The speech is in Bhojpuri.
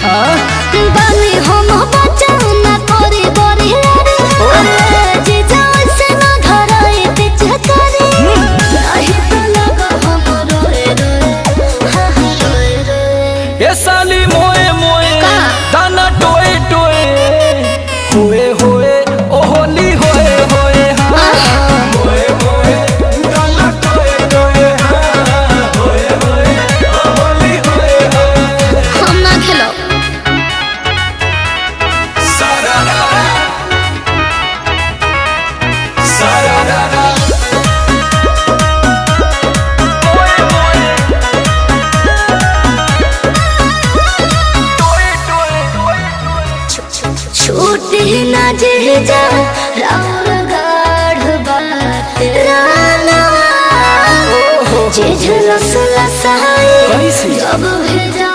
बानी हम बचाऊ ना करे बरी अरे जे जाओ से ना धराए बिच करे नहीं तो लगा हम रोए रोए हाँ रोए रोए। ये साली मोए मोए दाना टोए टोए होए होए ओ होली होए होए हाँ होए होए दाना टोए टोए हाँ होए होए ओ होली होए होए। हम ना खेलो सारा रारा सारा रारा मोए मोए टोए टोए छूटे ना जे जा राउर गाढ़ बात राना जे झलस लसाए कैसे? जब भेजा